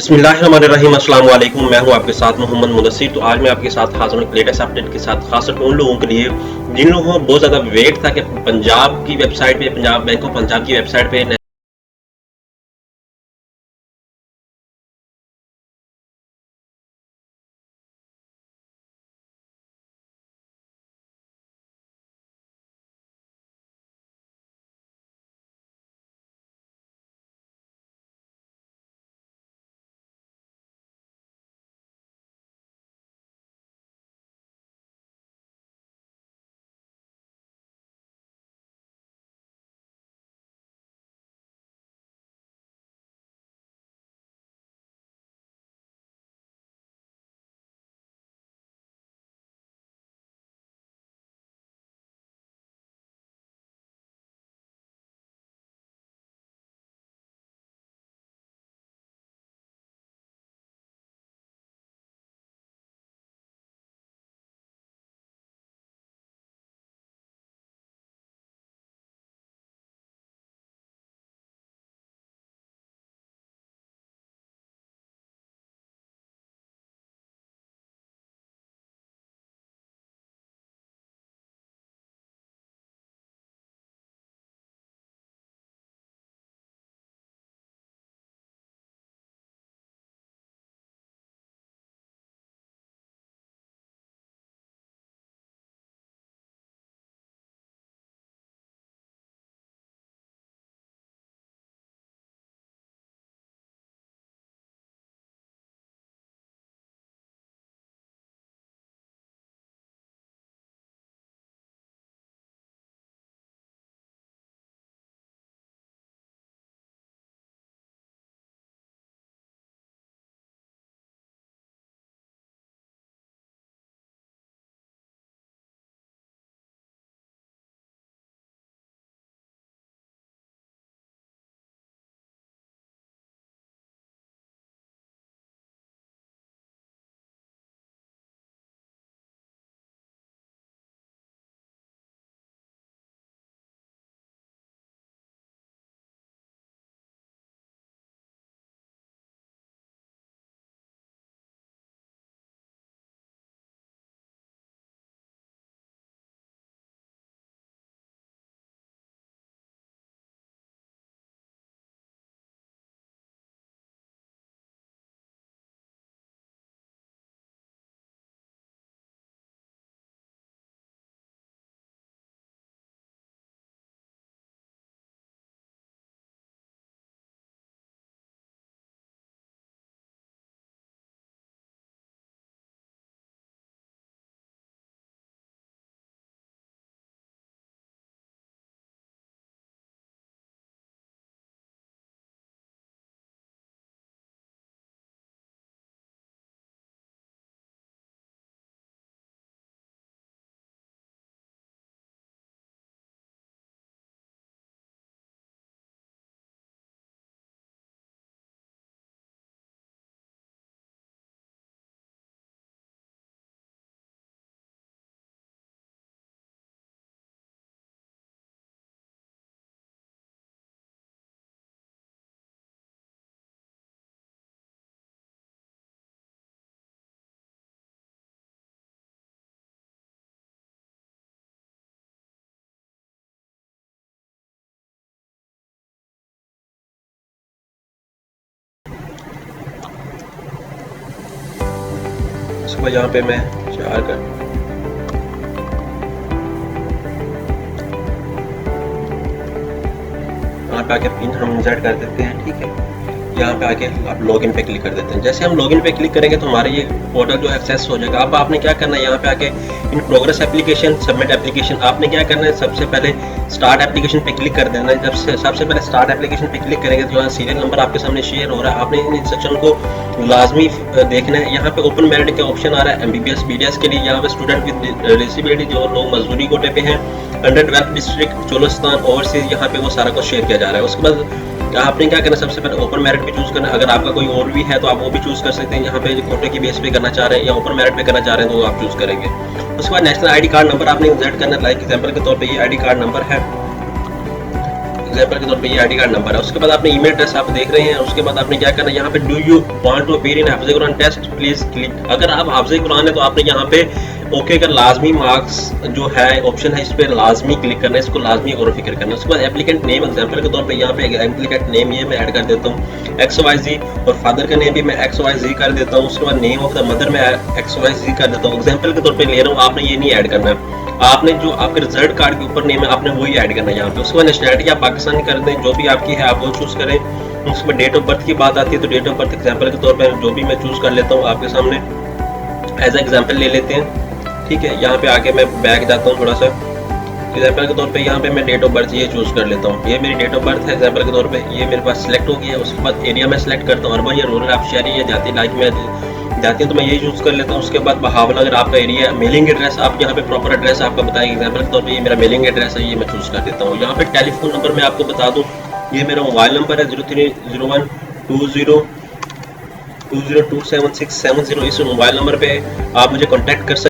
बिस्मिल्लाहिर्रहमानिर्रहीम। अस्सलाम वालेकुम। मैं हूं आपके साथ मोहम्मद मुदस्सिर। तो आज मैं आपके साथ हाजिर हूं लेटेस्ट अपडेट के साथ, खासकर उन लोगों के लिए जिन लोगों को बहुत ज़्यादा वेट था कि पंजाब की वेबसाइट पे, पंजाब बैंक ऑफ पंजाब की वेबसाइट पे सुबह यहाँ पे मैं चार कर यहाँ पे आके पिन हम इंसर्ट कर देते हैं। ठीक है, यहाँ पे आके आप लॉगिन पे क्लिक कर देते हैं। जैसे हम लॉगिन पे क्लिक करेंगे तो हमारे ये पोर्टल जो एक्सेस हो जाएगा। अब आपने क्या करना है, यहाँ पे आके in progress application, submit application, आपने क्या करना है, सबसे पहले स्टार्ट एप्लीकेशन पे क्लिक कर देना है। जब सबसे पहले स्टार्ट एप्लीकेशन पे क्लिक करेंगे तो यहाँ सीरियल नंबर आपके सामने शेयर हो रहा है। आपने इन इंस्ट्रक्शन को लाजमी देखना है। यहाँ पे ओपन मेरिट का ऑप्शन आ रहा है MBBS BDS के लिए। यहाँ पे स्टूडेंट विद डिसेबिलिटी, जो लोग मजदूरी कोटे पे हैं, अंडर 12 डिस्ट्रिक्ट चोलस्तान ओवरसीज, यहाँ पे वो सारा कुछ शेयर किया जा रहा है। उसके बाद आपने क्या करना है, सबसे पहले ओपन मेरिट पे चूज करना है। अगर आपका कोई और भी है तो आप वो भी चूज कर सकते हैं। यहाँ पे कोटे की बेस पे करना चाह रहे हैं या ओपन मेरिट पे करना चाह रहे हैं तो आप चूज करेंगे। उसके बाद नेशनल ID कार्ड नंबर आपने इंसर्ट करना है। लाइक एग्जांपल के तौर पे ये ID कार्ड नंबर है एग्जाम्पल के तौर पे ये आईडी कार्ड नंबर है। उसके बाद आपने ईमेल एड्रेस आप देख रहे हैं। उसके बाद आपने क्या करना है, यहाँ पे do you want to appear in hafiz Quran test please click. अगर आप हाफिज़ कुरान है तो आपने यहाँ पे ओके का लाजमी मार्क्स जो है ऑप्शन है, इस पर लाजमी क्लिक करना है, इसको लाजमी गौर फिक्र करना है। उसके बाद एप्लीकेंट नेम एग्जाम्पल के तौर पे यहाँ पे एप्लीकेंट नेम ये मैं ऐड कर देता हूँ XYZ, और फादर का नेम भी मैं XYZ कर देता हूँ। उसके बाद नेम ऑफ द मदर मैं XYZ कर देता हूँ। एग्जाम्पल के तौर पे ले रहा हूँ, आपने ये नहीं ऐड करना है, आपने जो आपके रिजल्ट कार्ड के ऊपर नेम है आपने वही ऐड करना है यहाँ पे। उसके बाद नेशनलिटी आप पाकिस्तानी कर दें, जो भी आपकी है आप वो चूज करें। उसके बाद डेट ऑफ बर्थ की बात आती है तो डेट ऑफ बर्थ एग्जाम्पल के तौर पर जो भी मैं चूज कर लेता हूँ आपके सामने एज एग्जाम्पल ले लेते हैं। ठीक है, यहाँ पे आके मैं बैक जाता हूँ थोड़ा सा। एग्जाम्पल के तौर पे यहाँ पे मैं डेट ऑफ बर्थ ये चूज कर लेता हूँ, ये मेरी डेट ऑफ बर्थ है एग्जाम्पल के तौर पे, ये मेरे पास सिलेक्ट हो गया है। उसके बाद एरिया में सिलेक्ट करता हूँ, अर्बन या रूरल, आप शहरी या जाती लाइक में जाती है तो मैं ये यूज़ कर लेता हूँ। उसके बाद बहावल अगर आपका एरिया, मेलिंग एड्रेस आप यहाँ पे प्रॉपर एड्रेस आपका बताएंगे, एग्जाम्पल के तौर पर ये मेरा मेलिंग एड्रेस है, ये मैं चूज़ कर देता हूँ। यहाँ पे टेलीफोन नंबर मैं आपको बता दूँ, ये मेरा मोबाइल नंबर है 030120202767, इस मोबाइल नंबर पे आप मुझे कॉन्टैक्ट कर सकते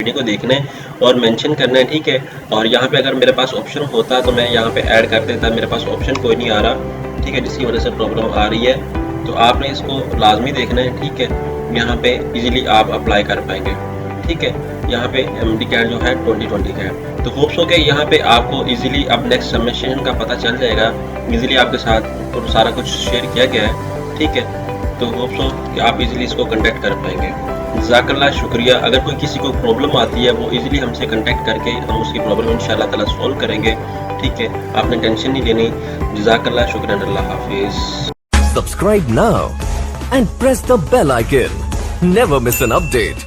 वीडियो को देखना है और मेंशन करना है, ठीक है। और यहाँ पे अगर मेरे पास ऑप्शन होता तो मैं यहाँ पे ऐड कर देता, मेरे पास ऑप्शन कोई नहीं आ रहा, ठीक है, जिसकी वजह से प्रॉब्लम आ रही है। तो आपने इसको लाजमी देखना है, ठीक है। यहाँ पे इजीली आप अप्लाई कर पाएंगे, ठीक है। यहाँ पे MD कैट जो है 2020 का है। तो होप्स हो के यहाँ पे आपको इजीली अब नेक्स्ट सबमिशन का पता चल जाएगा, इजीली आपके साथ तो सारा कुछ शेयर किया गया है, ठीक है। तो होप्स हो कि आप इजीली इसको कंटेक्ट कर पाएंगे। जज़ाकल्लाह, शुक्रिया। अगर कोई किसी को प्रॉब्लम आती है वो इजीली हमसे कांटेक्ट करके हम उसकी प्रॉब्लम इंशाल्लाह ताला सॉल्व करेंगे, ठीक है। आपने टेंशन नहीं लेनी। जज़ाकल्लाह, शुक्रान, अल्लाह हाफिज। Subscribe now and press the bell icon. Never miss an update.